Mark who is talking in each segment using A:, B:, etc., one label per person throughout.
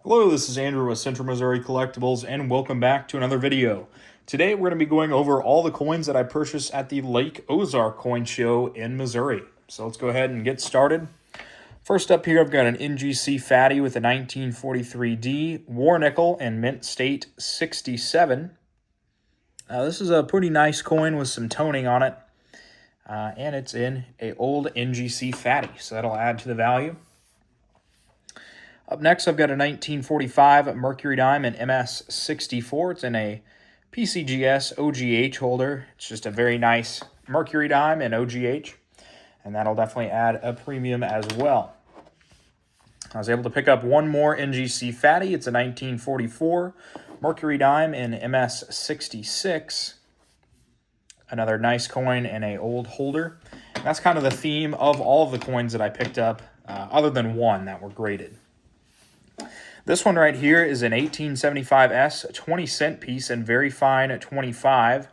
A: Hello, this is Andrew with Central Missouri Collectibles, and welcome back to another video. Today, we're going to be going over all the coins that I purchased at the Lake Ozark Coin Show in Missouri. So let's go ahead and get started. First up here, I've got an NGC Fatty with a 1943D, War Nickel, and Mint State 67. This is a pretty nice coin with some toning on it, and it's in a old NGC Fatty, so that'll add to the value. Up next, I've got a 1945 Mercury Dime and MS64. It's in a PCGS OGH holder. It's just a very nice Mercury Dime and OGH, and that'll definitely add a premium as well. I was able to pick up one more NGC Fatty. It's a 1944 Mercury Dime in MS66. Another nice coin in a old holder. And that's kind of the theme of all of the coins that I picked up, other than one that were graded. This one right here is an 1875S 20-cent piece in very fine 25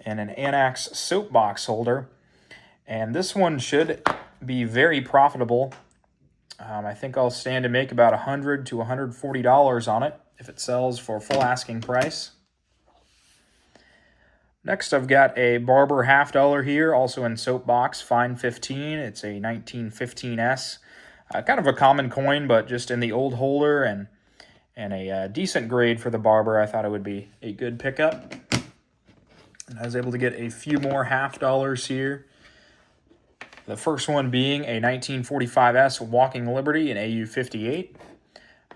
A: and an Annex soapbox holder. And this one should be very profitable. I think I'll stand to make about $100 to $140 on it if it sells for full asking price. Next, I've got a Barber $half here, also in soapbox, fine 15. It's a 1915S. Kind of a common coin, but just in the old holder and a decent grade for the Barber, I thought it would be a good pickup. And I was able to get a few more $half here. The first one being a 1945S Walking Liberty in AU58.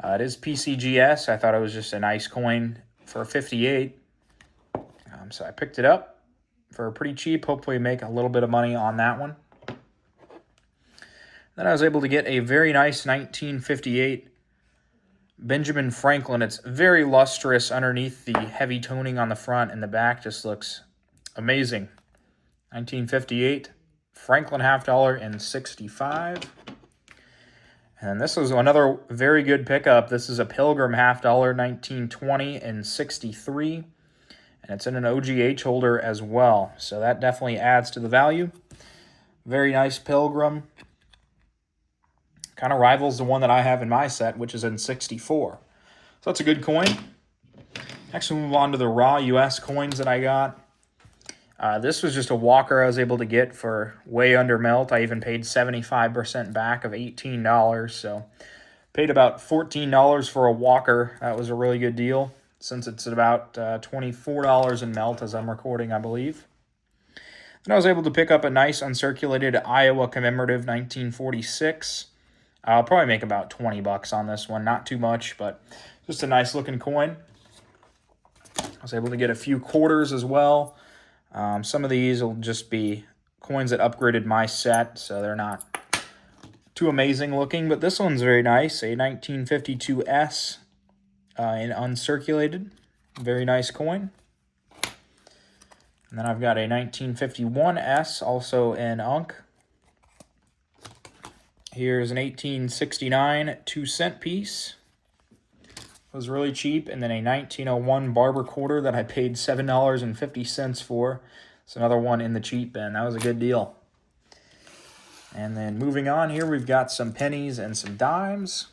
A: It is PCGS. I thought it was just a nice coin for a 58. So I picked it up for pretty cheap. Hopefully make a little bit of money on that one. Then I was able to get a very nice 1958 Benjamin Franklin. It's very lustrous underneath the heavy toning on the front, and the back just looks amazing. 1958 Franklin $half in 65. And this was another very good pickup. This is a Pilgrim $half 1920 in 63. And it's in an OGH holder as well. So that definitely adds to the value. Very nice Pilgrim. Kind of rivals the one that I have in my set, which is in 64. So that's a good coin. Next, we'll move on to the raw US coins that I got. This was just a walker I was able to get for way under melt. I even paid 75% back of $18. So paid about $14 for a walker. That was a really good deal since it's at about $24 in melt as I'm recording, I believe. Then I was able to pick up a nice uncirculated Iowa commemorative 1946. I'll probably make about 20 bucks on this one. Not too much, but just a nice looking coin. I was able to get a few quarters as well. Some of these will just be coins that upgraded my set, so they're not too amazing looking. But this one's very nice, a 1952S in uncirculated. Very nice coin. And then I've got a 1951S, also in Unk. Here's an 1869 2-cent piece. It was really cheap. And then a 1901 Barber quarter that I paid $7.50 for. It's another one in the cheap bin. That was a good deal. And then moving on here, we've got some pennies and some dimes.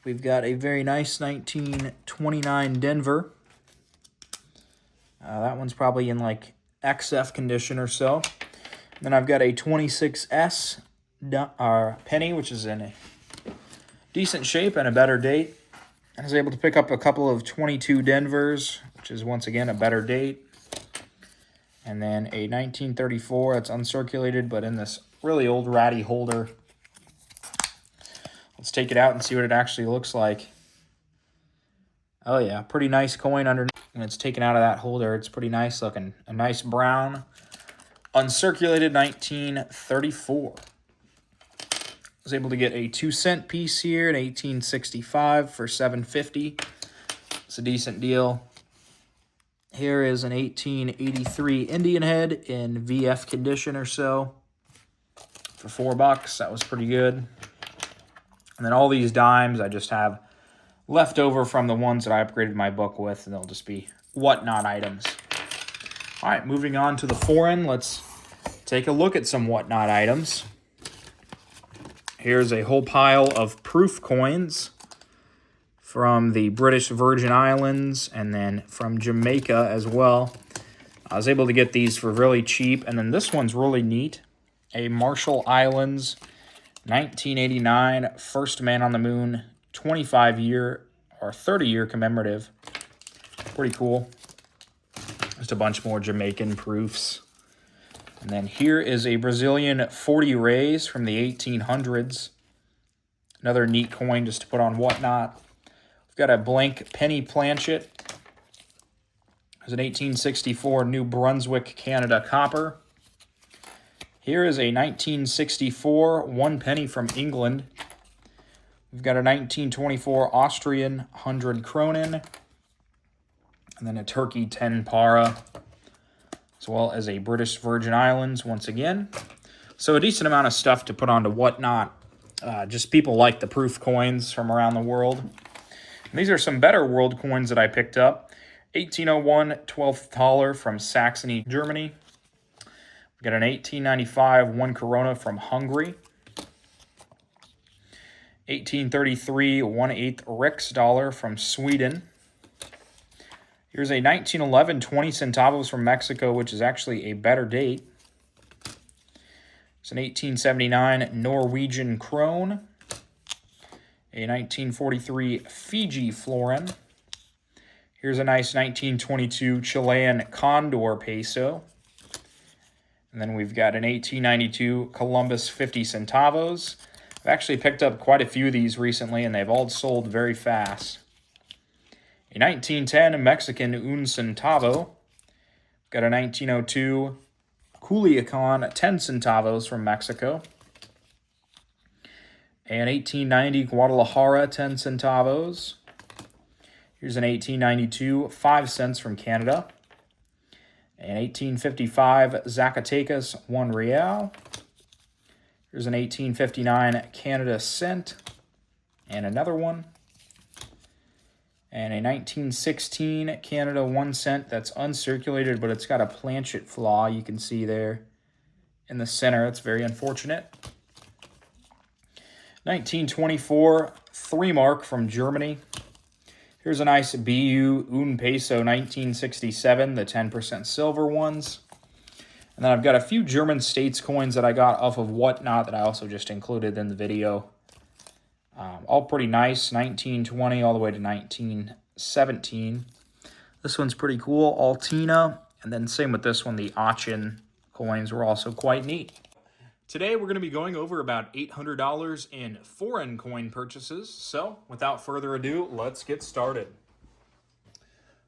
A: We've got a very nice 1929 Denver. That one's probably in like XF condition or so. Then I've got a 26S penny, which is in a decent shape and a better date. I was able to pick up a couple of 22 Denvers, which is once again a better date. And then a 1934 that's uncirculated, but in this really old ratty holder. Let's take it out and see what it actually looks like. Oh yeah, pretty nice coin underneath. When it's taken out of that holder, it's pretty nice looking. A nice brown, uncirculated 1934. I was able to get a 2-cent piece here in 1865 for $7.50. It's a decent deal. Here is an 1883 Indian head in VF condition or so for $4. That was pretty good. And then all these dimes I just have left over from the ones that I upgraded my book with, and they'll just be whatnot items. All right, moving on to the foreign. Let's take a look at some whatnot items. Here's a whole pile of proof coins. from the British Virgin Islands, and then from Jamaica as well. I was able to get these for really cheap. And then this one's really neat. A Marshall Islands 1989 First Man on the Moon 25-year or 30-year commemorative. Pretty cool. Just a bunch more Jamaican proofs. And then here is a Brazilian 40 rays from the 1800s. Another neat coin just to put on Whatnot. We've got a blank penny planchet. There's an 1864 New Brunswick, Canada copper. Here is a 1964 1 penny from England. We've got a 1924 Austrian 100 Kronen. And then a Turkey 10 para, as well as a British Virgin Islands once again. So a decent amount of stuff to put onto Whatnot. Just people like the proof coins from around the world. And these are some better world coins that I picked up. 1801 12th Thaler from Saxony, Germany. We've got an 1895 1 Corona from Hungary. 1833 1/8 Riksdaler from Sweden. Here's a 1911 20 centavos from Mexico, which is actually a better date. It's an 1879 Norwegian krone. A 1943 Fiji florin. Here's a nice 1922 Chilean Condor peso. And then we've got an 1892 Columbus 50 centavos. I've actually picked up quite a few of these recently, and they've all sold very fast. A 1910 Mexican un centavo. Got a 1902 Culiacan 10 centavos from Mexico. An 1890 Guadalajara 10 centavos. Here's an 1892 5 cents from Canada. An 1855 Zacatecas 1 real. Here's an 1859 Canada cent. And another one. And a 1916 Canada 1 cent that's uncirculated, but it's got a planchet flaw you can see there in the center. It's very unfortunate. 1924 3 mark from Germany. Here's a nice BU un peso 1967, the 10% silver ones. And then I've got a few German states coins that I got off of Whatnot that I also just included in the video. All pretty nice, 1920 all the way to 1917. This one's pretty cool, Altina. And then same with this one, the Aachen coins were also quite neat. Today we're going to be going over about $800 in foreign coin purchases. So without further ado, let's get started.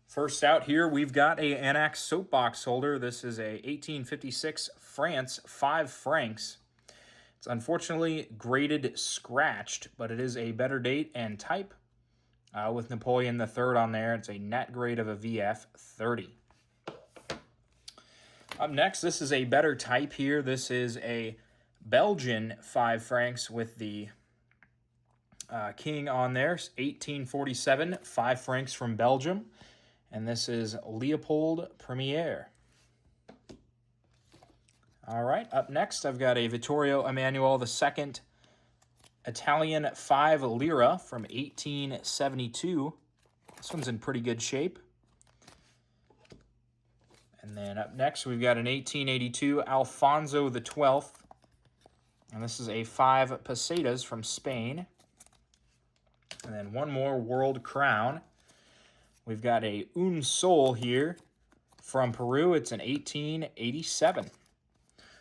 A: First out here, we've got a Anax soapbox holder. This is a 1856 France 5 francs. It's unfortunately graded scratched, but it is a better date and type with Napoleon III on there. It's a net grade of a VF 30. Up next, this is a better type here. This is a Belgian 5 francs with the king on there. 1847 5 francs from Belgium. And this is Leopold Premier. All right, up next, I've got a Vittorio Emanuele II Italian 5 lira from 1872. This one's in pretty good shape. And then up next, we've got an 1882 Alfonso XII. And this is a 5 pesetas from Spain. And then one more World Crown. We've got a Un Sol here from Peru. It's an 1887.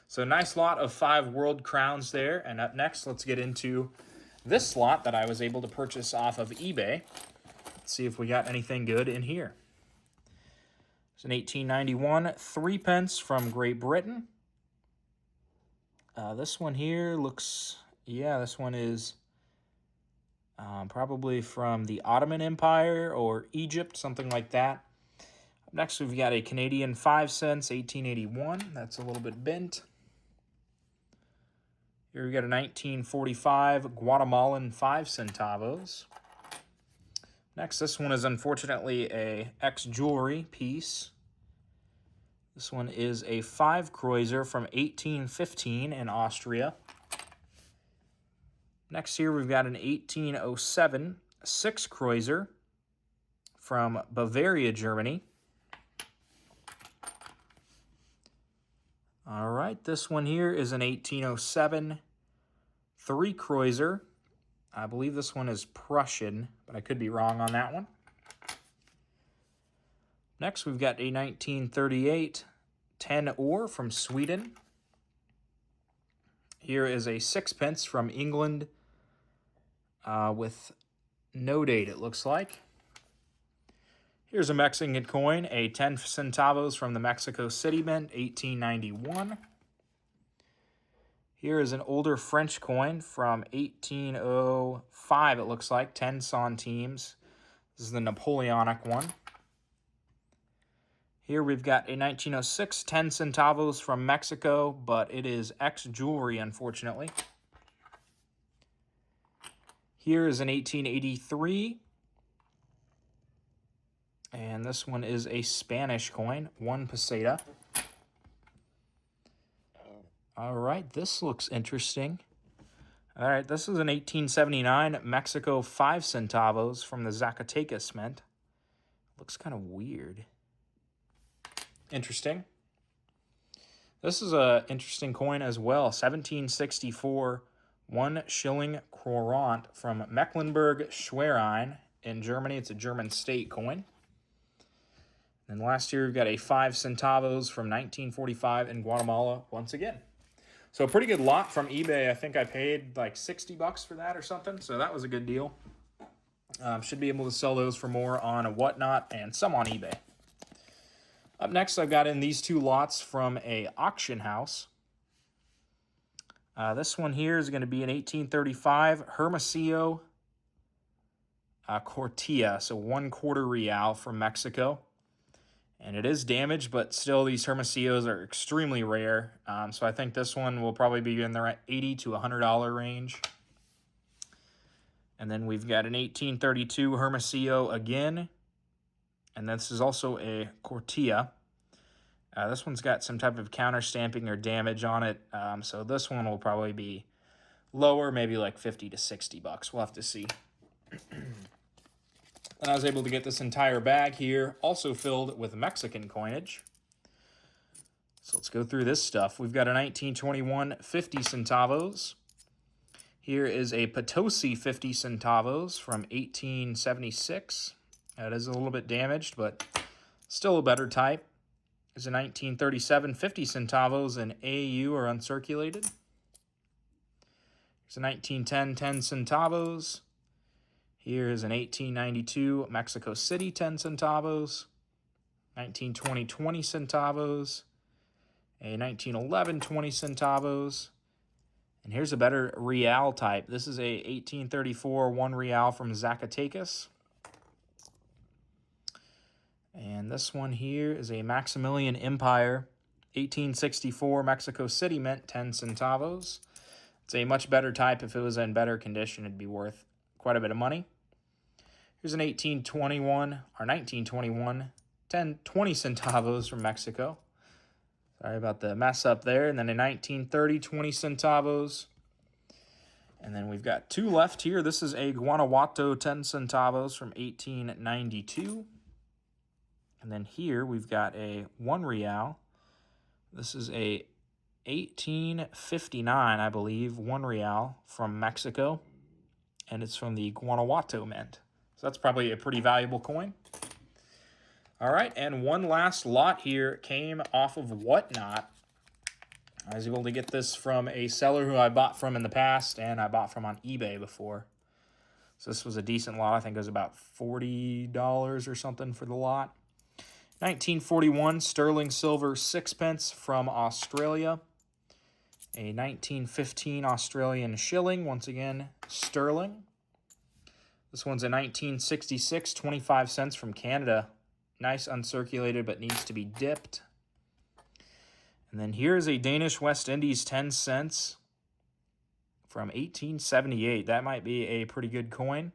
A: So nice lot of 5 World Crowns there. And up next, let's get into this lot that I was able to purchase off of eBay. Let's see if we got anything good in here. It's an 1891 3 pence from Great Britain. This one here looks, yeah, this one is probably from the Ottoman Empire or Egypt, something like that. Next, we've got a Canadian 5 cents, 1881. That's a little bit bent. Here we got a 1945 Guatemalan 5 centavos. Next, this one is unfortunately a ex-jewelry piece. This one is a 5 kreuzer from 1815 in Austria. Next here, we've got an 1807 6 Kreuzer from Bavaria, Germany. All right, this one here is an 1807 3 Kreuzer. I believe this one is Prussian, but I could be wrong on that one. Next, we've got a 1938 10 Ore from Sweden. Here is a 6pence from England with no date, it looks like. Here's a Mexican coin, a 10 centavos from the Mexico City Mint, 1891. Here is an older French coin from 1805, it looks like, 10 centimes. This is the Napoleonic one. Here we've got a 1906 10 centavos from Mexico, but it is ex-jewelry, unfortunately. Here is an 1883. And this one is a Spanish coin, 1 peseta. All right, this looks interesting. All right, this is an 1879 Mexico 5 centavos from the Zacatecas Mint. Looks kind of weird. Interesting. This is an interesting coin as well. 1764 1 shilling Courant from Mecklenburg-Schwerin in Germany. It's a German state coin. And last year, we've got a 5 centavos from 1945 in Guatemala once again. So a pretty good lot from eBay. I think I paid like $60 for that or something. So that was a good deal. Should be able to sell those for more on a Whatnot and some on eBay. Up next, I've got in these 2 lots from a auction house. This one here is going to be an 1835 Hermosillo Cortilla, so 1/4 real from Mexico. And it is damaged, but still these Hermosillos are extremely rare. So I think this one will probably be in the $80 to $100 range. And then we've got an 1832 Hermosillo again. And this is also a Cortilla. This one's got some type of counter stamping or damage on it. So this one will probably be lower, maybe like $50 to $60. We'll have to see. And I was able to get this entire bag here, also filled with Mexican coinage. So let's go through this stuff. We've got a 1921 50 centavos. Here is a Potosi 50 centavos from 1876. That is a little bit damaged, but still a better type. There's a 1937 50 centavos in AU or uncirculated. There's a 1910 10 centavos. Here is an 1892 Mexico City 10 centavos, 1920 20 centavos, a 1911 20 centavos, and here's a better real type. This is a 1834 1 real from Zacatecas. And this one here is a Maximilian Empire 1864 Mexico City Mint 10 centavos. It's a much better type. If it was in better condition, it'd be worth quite a bit of money. Here's an 1921 20 centavos from Mexico. Sorry about the mess up there. And then a 1930 20 centavos. And then we've got 2 left here. This is a Guanajuato 10 centavos from 1892. And then here we've got a 1 real. This is a 1859, I believe, 1 real from Mexico. And it's from the Guanajuato Mint. So that's probably a pretty valuable coin. All right, and one last lot here came off of Whatnot. I was able to get this from a seller who I bought from in the past, and I bought from on eBay before. So this was a decent lot. I think it was about $40 or something for the lot. 1941 sterling silver 6pence from Australia. A 1915 Australian shilling, once again, sterling. This one's a 1966 25 cents from Canada. Nice uncirculated, but needs to be dipped. And then here's a Danish West Indies 10 cents from 1878. That might be a pretty good coin.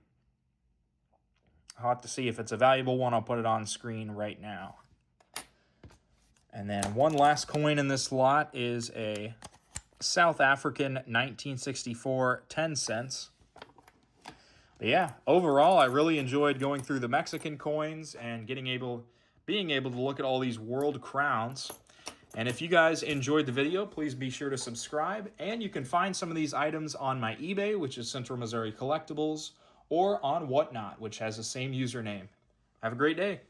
A: I'll have to see if it's a valuable one. I'll put it on screen right now. And then one last coin in this lot is a South African 1964 10 cents. But yeah, overall, I really enjoyed going through the Mexican coins and being able to look at all these world crowns. And if you guys enjoyed the video, please be sure to subscribe. And you can find some of these items on my eBay, which is Central Missouri Collectibles, or on Whatnot, which has the same username. Have a great day.